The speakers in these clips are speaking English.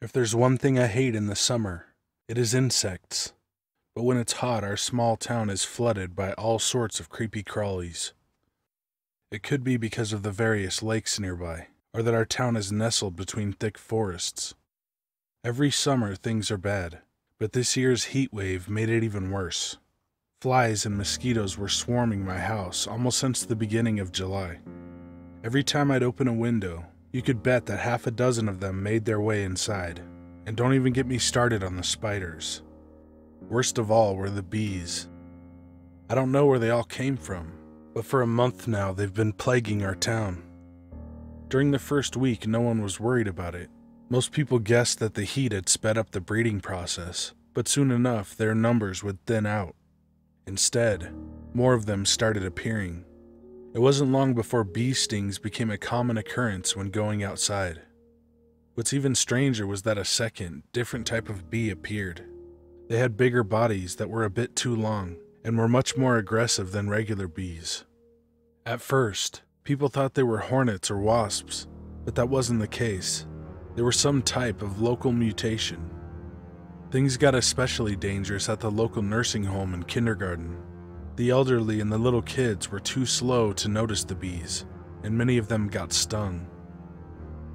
If there's one thing I hate in the summer, it is insects. But when it's hot, our small town is flooded by all sorts of creepy crawlies. It could be because of the various lakes nearby, or that our town is nestled between thick forests. Every summer things are bad, but this year's heat wave made it even worse. Flies and mosquitoes were swarming my house almost since the beginning of July. Every time I'd open a window, you could bet that half a dozen of them made their way inside. And don't even get me started on the spiders. Worst of all were the bees. I don't know where they all came from, but for a month now they've been plaguing our town. During the first week, no one was worried about it. Most people guessed that the heat had sped up the breeding process, but soon enough their numbers would thin out. Instead, more of them started appearing. It wasn't long before bee stings became a common occurrence when going outside. What's even stranger was that a second, different type of bee appeared. They had bigger bodies that were a bit too long and were much more aggressive than regular bees. At first, people thought they were hornets or wasps, but that wasn't the case. They were some type of local mutation. Things got especially dangerous at the local nursing home and kindergarten. The elderly and the little kids were too slow to notice the bees, and many of them got stung.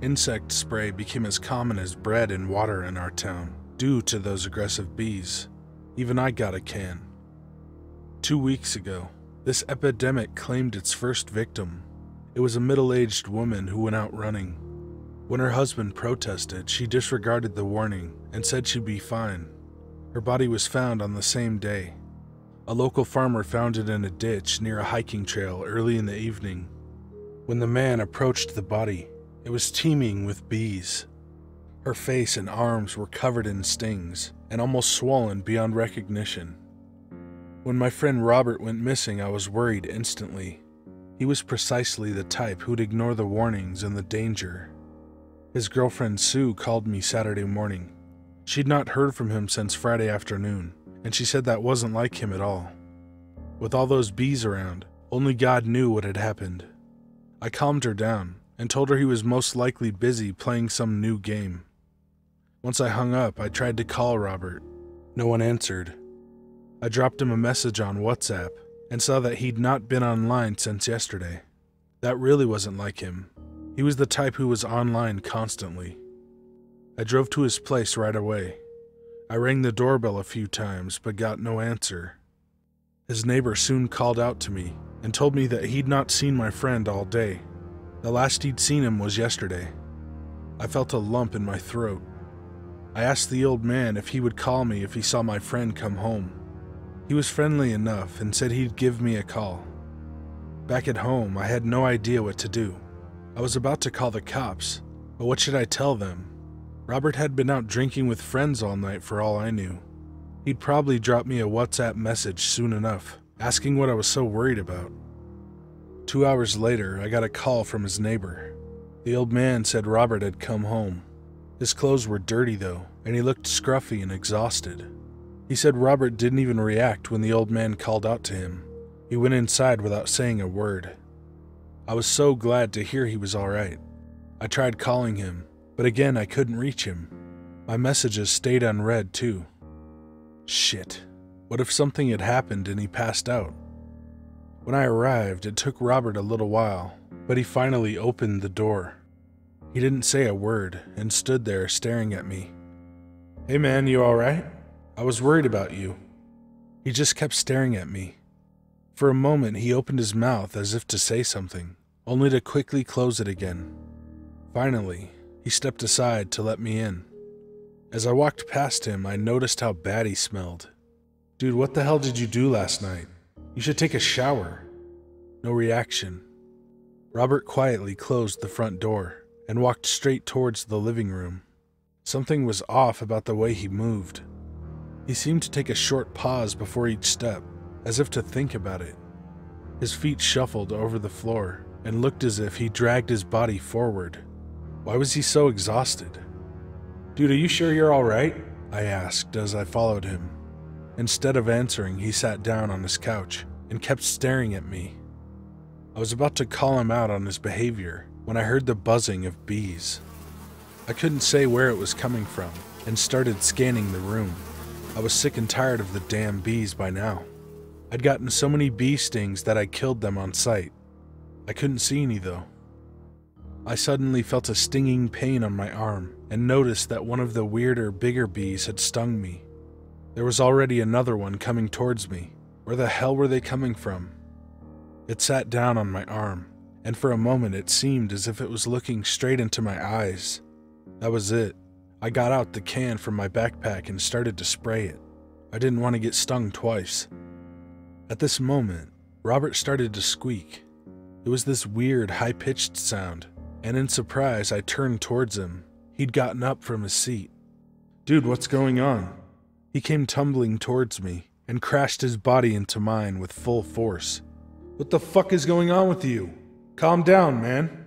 Insect spray became as common as bread and water in our town due to those aggressive bees. Even I got a can. 2 weeks ago, this epidemic claimed its first victim. It was a middle-aged woman who went out running. When her husband protested, she disregarded the warning and said she'd be fine. Her body was found on the same day. A local farmer found it in a ditch near a hiking trail early in the evening. When the man approached the body, it was teeming with bees. Her face and arms were covered in stings and almost swollen beyond recognition. When my friend Robert went missing, I was worried instantly. He was precisely the type who'd ignore the warnings and the danger. His girlfriend Sue called me Saturday morning. She'd not heard from him since Friday afternoon, and she said that wasn't like him at all. With all those bees around, only God knew what had happened. I calmed her down and told her he was most likely busy playing some new game. Once I hung up, I tried to call Robert. No one answered. I dropped him a message on WhatsApp and saw that he'd not been online since yesterday. That really wasn't like him. He was the type who was online constantly. I drove to his place right away. I rang the doorbell a few times, but got no answer. His neighbor soon called out to me and told me that he'd not seen my friend all day. The last he'd seen him was yesterday. I felt a lump in my throat. I asked the old man if he would call me if he saw my friend come home. He was friendly enough and said he'd give me a call. Back at home, I had no idea what to do. I was about to call the cops, but what should I tell them? Robert had been out drinking with friends all night for all I knew. He'd probably drop me a WhatsApp message soon enough, asking what I was so worried about. 2 hours later, I got a call from his neighbor. The old man said Robert had come home. His clothes were dirty though, and he looked scruffy and exhausted. He said Robert didn't even react when the old man called out to him. He went inside without saying a word. I was so glad to hear he was all right. I tried calling him, but again I couldn't reach him. My messages stayed unread too. Shit. What if something had happened and he passed out? When I arrived, it took Robert a little while, but he finally opened the door. He didn't say a word and stood there staring at me. "Hey man, you all right? I was worried about you." He just kept staring at me. For a moment, he opened his mouth as if to say something, only to quickly close it again. Finally, he stepped aside to let me in. As I walked past him, I noticed how bad he smelled. "Dude, what the hell did you do last night? You should take a shower." No reaction. Robert quietly closed the front door and walked straight towards the living room. Something was off about the way he moved. He seemed to take a short pause before each step, as if to think about it. His feet shuffled over the floor and looked as if he dragged his body forward. Why was he so exhausted? "Dude, are you sure you're all right?" I asked as I followed him. Instead of answering, he sat down on his couch and kept staring at me. I was about to call him out on his behavior when I heard the buzzing of bees. I couldn't say where it was coming from, and started scanning the room. I was sick and tired of the damn bees by now. I'd gotten so many bee stings that I killed them on sight. I couldn't see any though. I suddenly felt a stinging pain on my arm, and noticed that one of the weirder, bigger bees had stung me. There was already another one coming towards me. Where the hell were they coming from? It sat down on my arm, and for a moment it seemed as if it was looking straight into my eyes. That was it. I got out the can from my backpack and started to spray it. I didn't want to get stung twice. At this moment, Robert started to squeak. It was this weird, high-pitched sound, and in surprise I turned towards him. He'd gotten up from his seat. "Dude, what's going on?" He came tumbling towards me and crashed his body into mine with full force. "What the fuck is going on with you? Calm down, man."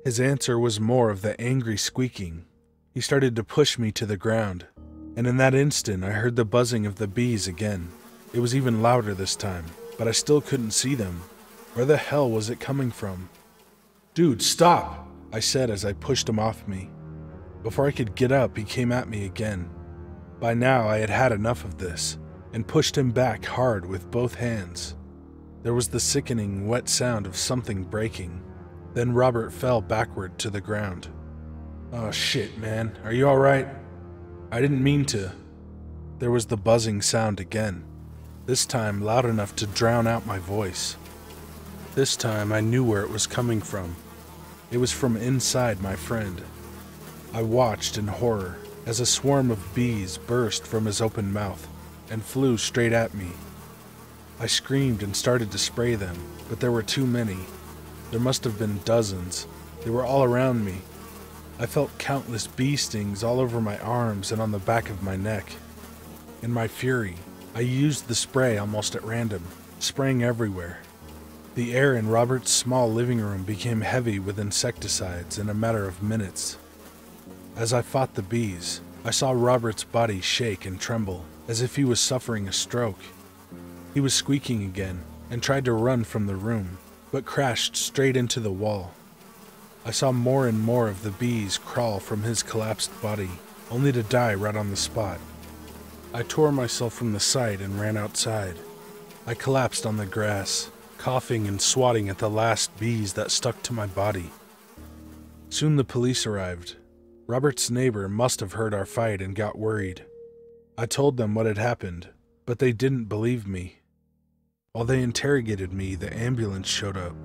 His answer was more of the angry squeaking. He started to push me to the ground, and in that instant I heard the buzzing of the bees again. It was even louder this time, but I still couldn't see them. Where the hell was it coming from? "Dude, stop!" I said as I pushed him off me. Before I could get up, he came at me again. By now I had had enough of this, and pushed him back hard with both hands. There was the sickening, wet sound of something breaking. Then Robert fell backward to the ground. "Oh shit, man. Are you alright?" "I didn't mean to." There was the buzzing sound again, this time loud enough to drown out my voice. This time I knew where it was coming from. It was from inside my friend. I watched in horror as a swarm of bees burst from his open mouth and flew straight at me. I screamed and started to spray them, but there were too many. There must have been dozens. They were all around me. I felt countless bee stings all over my arms and on the back of my neck. In my fury, I used the spray almost at random, spraying everywhere. The air in Robert's small living room became heavy with insecticides in a matter of minutes. As I fought the bees, I saw Robert's body shake and tremble, as if he was suffering a stroke. He was squeaking again, and tried to run from the room, but crashed straight into the wall. I saw more and more of the bees crawl from his collapsed body, only to die right on the spot. I tore myself from the sight and ran outside. I collapsed on the grass, coughing and swatting at the last bees that stuck to my body. Soon the police arrived. Robert's neighbor must have heard our fight and got worried. I told them what had happened, but they didn't believe me. While they interrogated me, the ambulance showed up.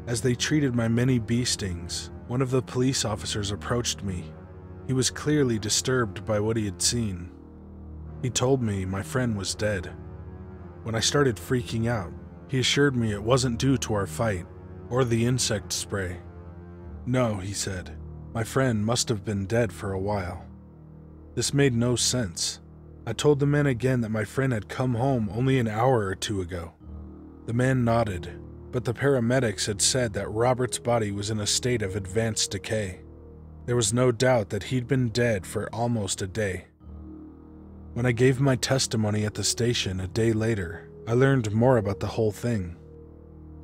As they treated my many bee stings, one of the police officers approached me. He was clearly disturbed by what he had seen. He told me my friend was dead. When I started freaking out, he assured me it wasn't due to our fight or the insect spray. "No," he said, "my friend must have been dead for a while." This made no sense. I told the man again that my friend had come home only an hour or two ago. The man nodded, but the paramedics had said that Robert's body was in a state of advanced decay. There was no doubt that he'd been dead for almost a day. When I gave my testimony at the station a day later, I learned more about the whole thing.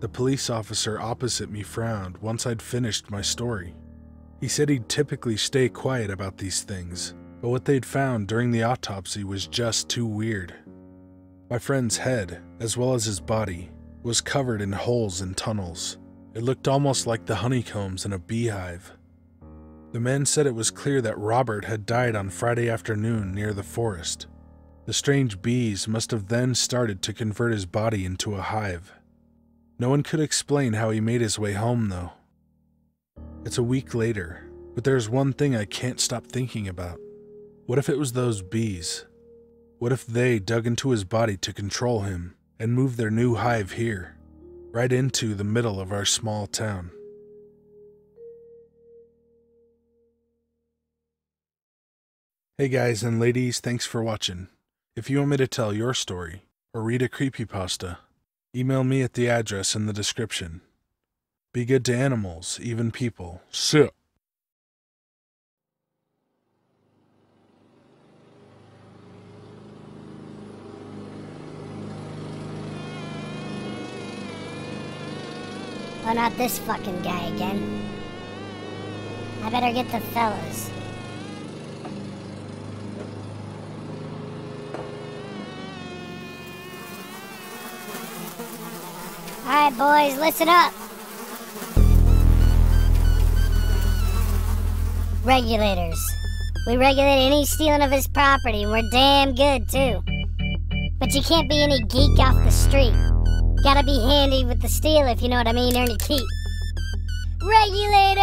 The police officer opposite me frowned once I'd finished my story. He said he'd typically stay quiet about these things, but what they'd found during the autopsy was just too weird. My friend's head, as well as his body, was covered in holes and tunnels. It looked almost like the honeycombs in a beehive. The men said it was clear that Robert had died on Friday afternoon near the forest. The strange bees must have then started to convert his body into a hive. No one could explain how he made his way home, though. It's a week later, but there's one thing I can't stop thinking about. What if it was those bees? What if they dug into his body to control him and move their new hive here, right into the middle of our small town? Hey guys and ladies, thanks for watching. If you want me to tell your story or read a creepypasta, email me at the address in the description. Be good to animals, even people. Sit. Oh, not this fucking guy again. I better get the fellas. Alright, boys, listen up. Regulators. We regulate any stealing of his property, and we're damn good, too. But you can't be any geek off the street. Gotta be handy with the steel, if you know what I mean, earn your keep. Regulators!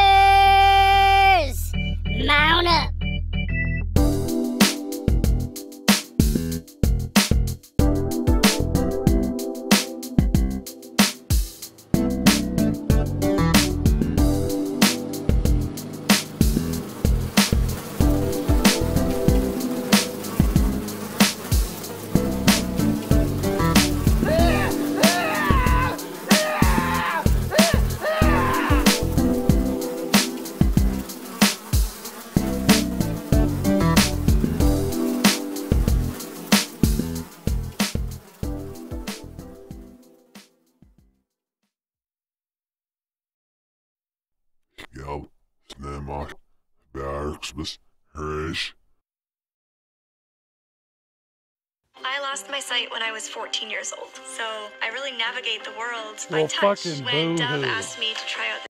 Mount up! Jou, snämar, bergsbus, herish. I lost my sight when I was 14 years old, so I really navigate the world by Well, touch. fucking When Dove boo-hoo. asked me to try out